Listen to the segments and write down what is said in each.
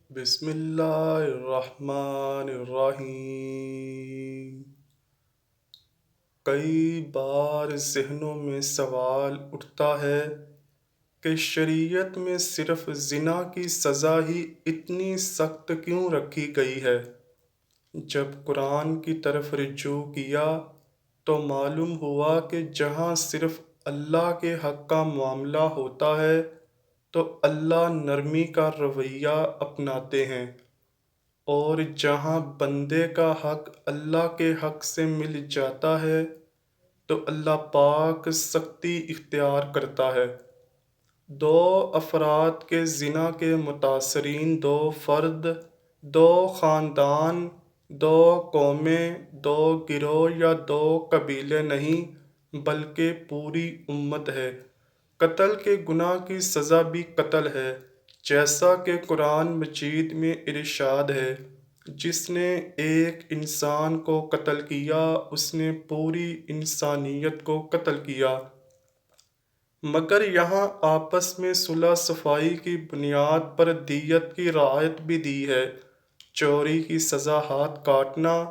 بسم اللہ الرحمن الرحیم۔ کئی بار ذہنوں میں سوال اٹھتا ہے کہ شریعت میں صرف زنا کی سزا ہی اتنی سخت کیوں رکھی گئی ہے؟ جب قرآن کی طرف رجوع کیا تو معلوم ہوا کہ جہاں صرف اللہ کے حق کا معاملہ ہوتا ہے تو اللہ نرمی کا رویہ اپناتے ہیں، اور جہاں بندے کا حق اللہ کے حق سے مل جاتا ہے تو اللہ پاک سختی اختیار کرتا ہے۔ دو افراد کے زنا کے متاثرین دو فرد، دو خاندان، دو قومیں، دو گروہ یا دو قبیلے نہیں بلکہ پوری امت ہے۔ قتل کے گناہ کی سزا بھی قتل ہے، جیسا کہ قرآن مجید میں ارشاد ہے، جس نے ایک انسان کو قتل کیا اس نے پوری انسانیت کو قتل کیا۔ مگر یہاں آپس میں صلح صفائی کی بنیاد پر دیت کی رعایت بھی دی ہے۔ چوری کی سزا ہاتھ کاٹنا،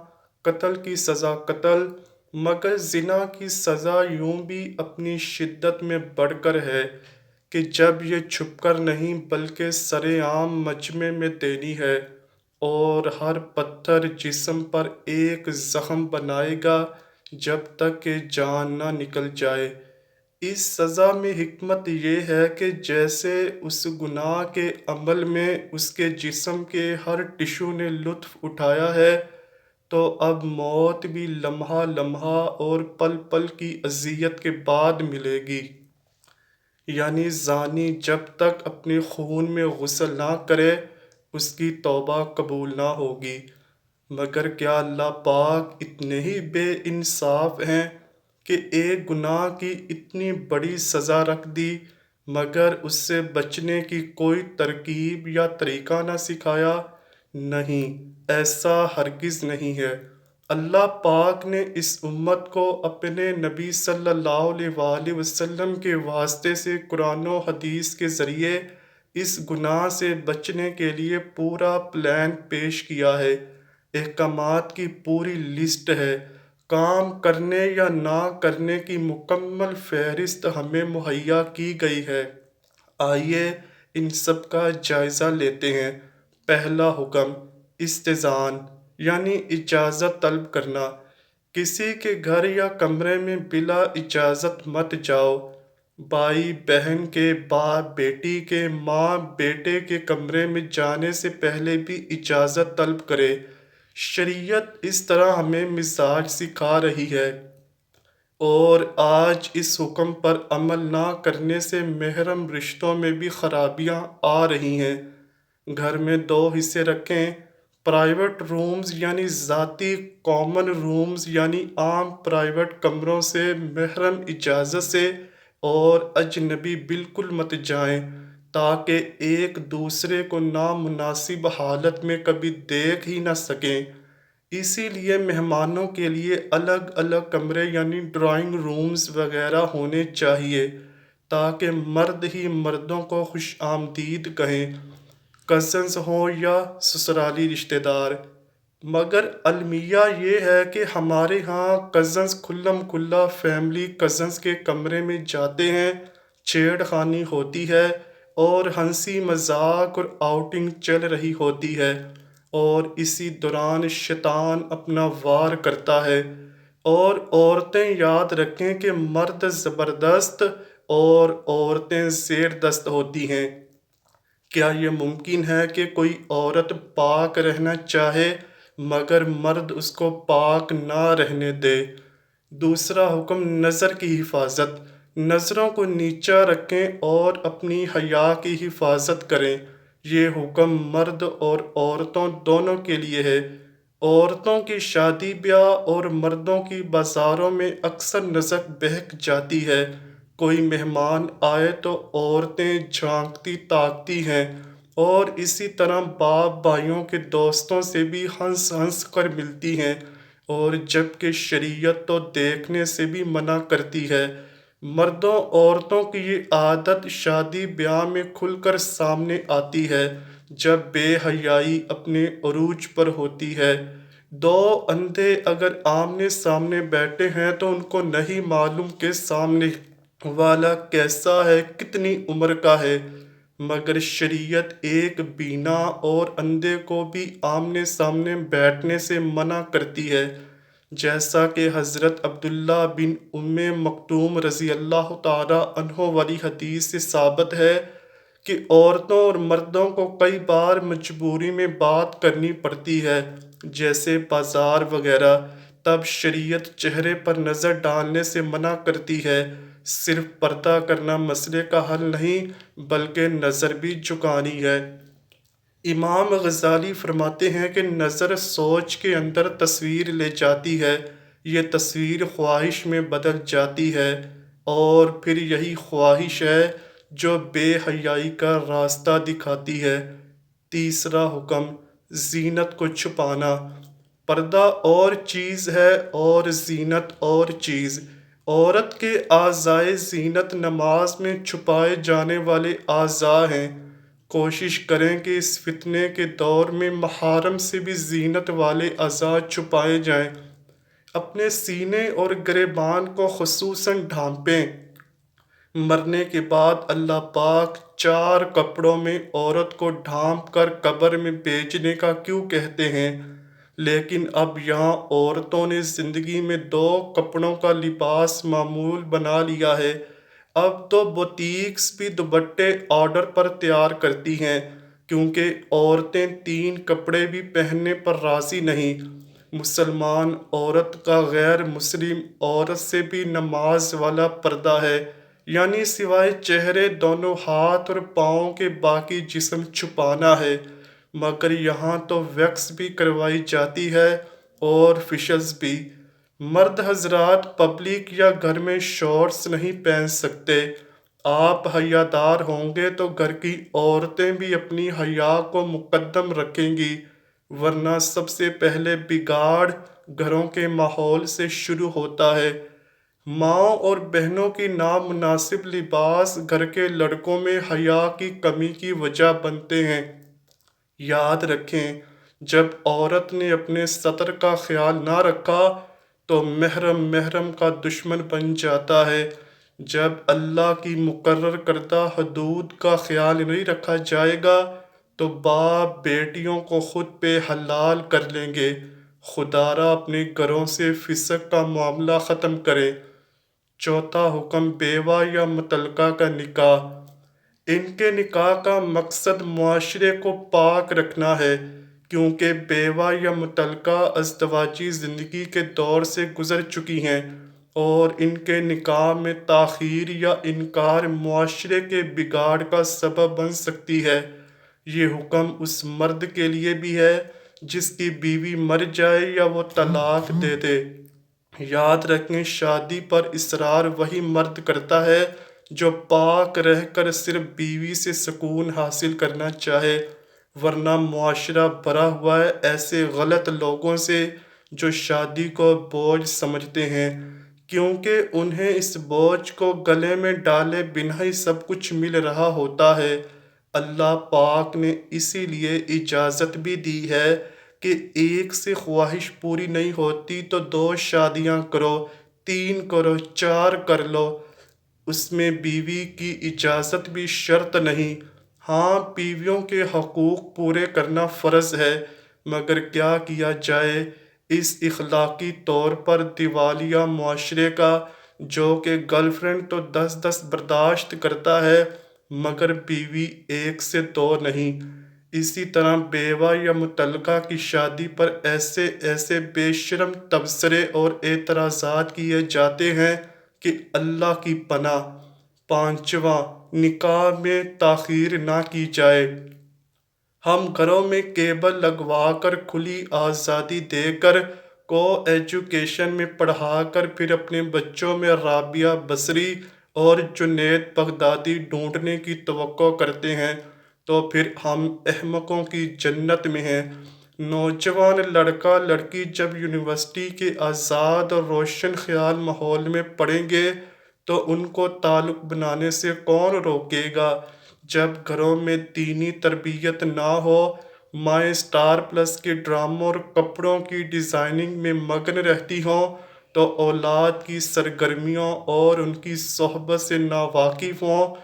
قتل کی سزا قتل، مگر زنا کی سزا یوں بھی اپنی شدت میں بڑھ کر ہے کہ جب یہ چھپ کر نہیں بلکہ سرِ عام مجمع میں دینی ہے، اور ہر پتھر جسم پر ایک زخم بنائے گا جب تک کہ جان نہ نکل جائے۔ اس سزا میں حکمت یہ ہے کہ جیسے اس گناہ کے عمل میں اس کے جسم کے ہر ٹشو نے لطف اٹھایا ہے، تو اب موت بھی لمحہ لمحہ اور پل پل کی اذیت کے بعد ملے گی۔ یعنی زانی جب تک اپنے خون میں غسل نہ کرے اس کی توبہ قبول نہ ہوگی۔ مگر کیا اللہ پاک اتنے ہی بے انصاف ہیں کہ ایک گناہ کی اتنی بڑی سزا رکھ دی مگر اس سے بچنے کی کوئی ترکیب یا طریقہ نہ سکھایا؟ نہیں، ایسا ہرگز نہیں ہے۔ اللہ پاک نے اس امت کو اپنے نبی صلی اللہ علیہ وآلہ وسلم کے واسطے سے قرآن و حدیث کے ذریعے اس گناہ سے بچنے کے لیے پورا پلان پیش کیا ہے۔ احکامات کی پوری لسٹ ہے، کام کرنے یا نہ کرنے کی مکمل فہرست ہمیں مہیا کی گئی ہے۔ آئیے ان سب کا جائزہ لیتے ہیں۔ پہلا حکم، استئذان یعنی اجازت طلب کرنا۔ کسی کے گھر یا کمرے میں بلا اجازت مت جاؤ۔ بھائی بہن کے، باپ بیٹی کے، ماں بیٹے کے کمرے میں جانے سے پہلے بھی اجازت طلب کرے۔ شریعت اس طرح ہمیں مزاج سکھا رہی ہے، اور آج اس حکم پر عمل نہ کرنے سے محرم رشتوں میں بھی خرابیاں آ رہی ہیں۔ گھر میں دو حصے رکھیں، پرائیویٹ رومز یعنی ذاتی، کامن رومز یعنی عام پرائیویٹ کمروں سے محرم اجازت سے، اور اجنبی بالکل مت جائیں تاکہ ایک دوسرے کو نامناسب حالت میں کبھی دیکھ ہی نہ سکیں۔ اسی لیے مہمانوں کے لیے الگ الگ کمرے یعنی ڈرائنگ رومز وغیرہ ہونے چاہیے تاکہ مرد ہی مردوں کو خوش آمدید کہیں، کزنز ہوں یا سسرالی رشتہ دار۔ مگر المیہ یہ ہے کہ ہمارے ہاں کزنز کھلم کھلا فیملی کزنز کے کمرے میں جاتے ہیں، چھیڑ خانی ہوتی ہے اور ہنسی مذاق اور آؤٹنگ چل رہی ہوتی ہے، اور اسی دوران شیطان اپنا وار کرتا ہے۔ اور عورتیں یاد رکھیں کہ مرد زبردست اور عورتیں زیر دست ہوتی ہیں۔ کیا یہ ممکن ہے کہ کوئی عورت پاک رہنا چاہے مگر مرد اس کو پاک نہ رہنے دے؟ دوسرا حکم، نظر کی حفاظت۔ نظروں کو نیچا رکھیں اور اپنی حیا کی حفاظت کریں۔ یہ حکم مرد اور عورتوں دونوں کے لیے ہے۔ عورتوں کی شادی بیاہ اور مردوں کی بازاروں میں اکثر نظر بہک جاتی ہے۔ کوئی مہمان آئے تو عورتیں جھانکتی تاکتی ہیں، اور اسی طرح باپ بھائیوں کے دوستوں سے بھی ہنس ہنس کر ملتی ہیں، اور جبکہ شریعت تو دیکھنے سے بھی منع کرتی ہے۔ مردوں عورتوں کی یہ عادت شادی بیاہ میں کھل کر سامنے آتی ہے جب بے حیائی اپنے عروج پر ہوتی ہے۔ دو اندھے اگر آمنے سامنے بیٹھے ہیں تو ان کو نہیں معلوم کہ سامنے والا کیسا ہے، کتنی عمر کا ہے، مگر شریعت ایک بینا اور اندھے کو بھی آمنے سامنے بیٹھنے سے منع کرتی ہے، جیسا کہ حضرت عبداللہ بن مکتوم رضی اللہ تعالی عنہ والی حدیث سے ثابت ہے کہ عورتوں اور مردوں کو کئی بار مجبوری میں بات کرنی پڑتی ہے، جیسے بازار وغیرہ، تب شریعت چہرے پر نظر ڈالنے سے منع کرتی ہے۔ صرف پردہ کرنا مسئلے کا حل نہیں بلکہ نظر بھی جھکانی ہے۔ امام غزالی فرماتے ہیں کہ نظر سوچ کے اندر تصویر لے جاتی ہے، یہ تصویر خواہش میں بدل جاتی ہے، اور پھر یہی خواہش ہے جو بے حیائی کا راستہ دکھاتی ہے۔ تیسرا حکم، زینت کو چھپانا۔ پردہ اور چیز ہے اور زینت اور چیز۔ عورت کے اعضائے زینت نماز میں چھپائے جانے والے اعضاء ہیں۔ کوشش کریں کہ اس فتنے کے دور میں محارم سے بھی زینت والے اعضاء چھپائے جائیں۔ اپنے سینے اور گریبان کو خصوصاً ڈھانپیں۔ مرنے کے بعد اللہ پاک 4 کپڑوں میں عورت کو ڈھانپ کر قبر میں بھیجنے کا کیوں کہتے ہیں؟ لیکن اب یہاں عورتوں نے زندگی میں 2 کپڑوں کا لباس معمول بنا لیا ہے۔ اب تو بوتیکس بھی دوپٹے آرڈر پر تیار کرتی ہیں، کیونکہ عورتیں 3 کپڑے بھی پہننے پر راضی نہیں۔ مسلمان عورت کا غیر مسلم عورت سے بھی نماز والا پردہ ہے، یعنی سوائے چہرے، دونوں ہاتھ اور پاؤں کے باقی جسم چھپانا ہے، مگر یہاں تو ویکس بھی کروائی جاتی ہے اور فیشلز بھی۔ مرد حضرات پبلک یا گھر میں شارٹس نہیں پہن سکتے۔ آپ حیادار ہوں گے تو گھر کی عورتیں بھی اپنی حیا کو مقدم رکھیں گی، ورنہ سب سے پہلے بگاڑ گھروں کے ماحول سے شروع ہوتا ہے۔ ماؤں اور بہنوں کی نامناسب لباس گھر کے لڑکوں میں حیا کی کمی کی وجہ بنتے ہیں۔ یاد رکھیں، جب عورت نے اپنے سطر کا خیال نہ رکھا تو محرم کا دشمن بن جاتا ہے۔ جب اللہ کی مقرر کردہ حدود کا خیال نہیں رکھا جائے گا تو باپ بیٹیوں کو خود پہ حلال کر لیں گے۔ خدا را اپنے گھروں سے فسق کا معاملہ ختم کرے۔ چوتھا حکم، بیوہ یا مطلقہ کا نکاح۔ ان کے نکاح کا مقصد معاشرے کو پاک رکھنا ہے، کیونکہ بیوہ یا مطلقہ ازدواجی زندگی کے دور سے گزر چکی ہیں اور ان کے نکاح میں تاخیر یا انکار معاشرے کے بگاڑ کا سبب بن سکتی ہے۔ یہ حکم اس مرد کے لیے بھی ہے جس کی بیوی مر جائے یا وہ طلاق دے دے۔ یاد رکھیں، شادی پر اصرار وہی مرد کرتا ہے جو پاک رہ کر صرف بیوی سے سکون حاصل کرنا چاہے، ورنہ معاشرہ بھرا ہوا ہے ایسے غلط لوگوں سے جو شادی کو بوجھ سمجھتے ہیں، کیونکہ انہیں اس بوجھ کو گلے میں ڈالے بنا ہی سب کچھ مل رہا ہوتا ہے۔ اللہ پاک نے اسی لیے اجازت بھی دی ہے کہ ایک سے خواہش پوری نہیں ہوتی تو 2 شادیاں کرو، 3 کرو، 4 کر لو۔ اس میں بیوی کی اجازت بھی شرط نہیں۔ ہاں، بیویوں کے حقوق پورے کرنا فرض ہے، مگر کیا کیا جائے اس اخلاقی طور پر دیوالیہ معاشرے کا جو کہ گرل فرینڈ تو 10 برداشت کرتا ہے مگر بیوی 1 سے 2 نہیں۔ اسی طرح بیوہ یا مطلقہ کی شادی پر ایسے بے شرم تبصرے اور اعتراضات کیے جاتے ہیں کہ اللہ کی پناہ۔ پانچواں، نکاح میں تاخیر نہ کی جائے۔ ہم گھروں میں کیبل لگوا کر کھلی آزادی دے کر کو ایجوکیشن میں پڑھا کر پھر اپنے بچوں میں رابعہ بصری اور جنید بغدادی ڈھونڈنے کی توقع کرتے ہیں تو پھر ہم احمقوں کی جنت میں ہیں۔ نوجوان لڑکا لڑکی جب یونیورسٹی کے آزاد اور روشن خیال ماحول میں پڑھیں گے تو ان کو تعلق بنانے سے کون روکے گا؟ جب گھروں میں دینی تربیت نہ ہو، مائیں اسٹار پلس کے ڈراموں اور کپڑوں کی ڈیزائننگ میں مگن رہتی ہوں تو اولاد کی سرگرمیوں اور ان کی صحبت سے ناواقف ہوں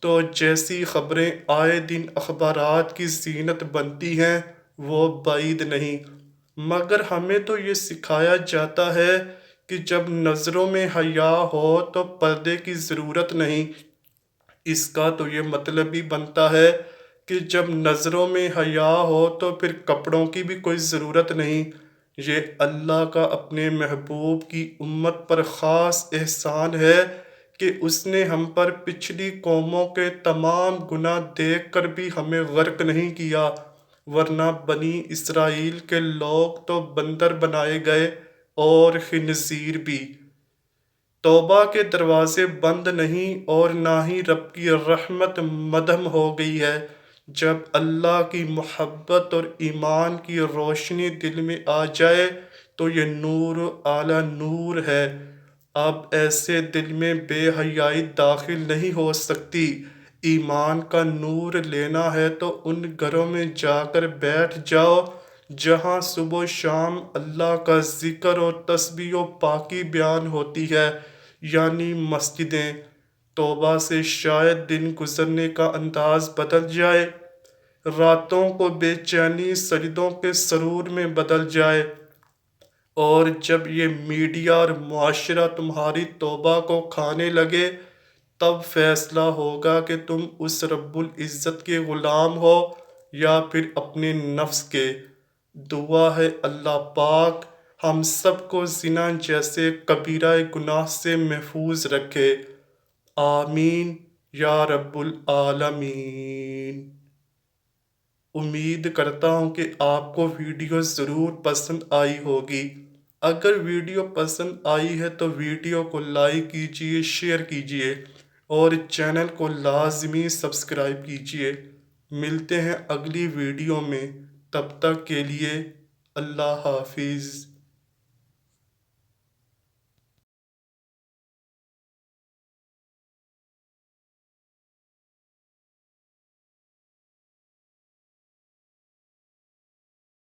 تو جیسی خبریں آئے دن اخبارات کی زینت بنتی ہیں وہ بعید نہیں، مگر ہمیں تو یہ سکھایا جاتا ہے کہ جب نظروں میں حیا ہو تو پردے کی ضرورت نہیں۔ اس کا تو یہ مطلب بھی بنتا ہے کہ جب نظروں میں حیا ہو تو پھر کپڑوں کی بھی کوئی ضرورت نہیں۔ یہ اللہ کا اپنے محبوب کی امت پر خاص احسان ہے کہ اس نے ہم پر پچھلی قوموں کے تمام گناہ دیکھ کر بھی ہمیں غرق نہیں کیا، ورنہ بنی اسرائیل کے لوگ تو بندر بنائے گئے اور خنزیر بھی۔ توبہ کے دروازے بند نہیں اور نہ ہی رب کی رحمت مدھم ہو گئی ہے۔ جب اللہ کی محبت اور ایمان کی روشنی دل میں آ جائے تو یہ نور اعلیٰ نور ہے، اب ایسے دل میں بے حیائی داخل نہیں ہو سکتی۔ ایمان کا نور لینا ہے تو ان گھروں میں جا کر بیٹھ جاؤ جہاں صبح و شام اللہ کا ذکر اور تسبیح و پاکی بیان ہوتی ہے، یعنی مسجدیں۔ توبہ سے شاید دن گزرنے کا انداز بدل جائے، راتوں کو بے چینی سجدوں کے سرور میں بدل جائے، اور جب یہ میڈیا اور معاشرہ تمہاری توبہ کو کھانے لگے تب فیصلہ ہوگا کہ تم اس رب العزت کے غلام ہو یا پھر اپنے نفس کے۔ دعا ہے اللہ پاک ہم سب کو زنا جیسے کبیرہ گناہ سے محفوظ رکھے، آمین یا رب العالمین۔ امید کرتا ہوں کہ آپ کو ویڈیو ضرور پسند آئی ہوگی۔ اگر ویڈیو پسند آئی ہے تو ویڈیو کو لائک کیجیے، شیئر کیجیے اور چینل کو لازمی سبسکرائب کیجیے۔ ملتے ہیں اگلی ویڈیو میں، تب تک کے لیے اللہ حافظ۔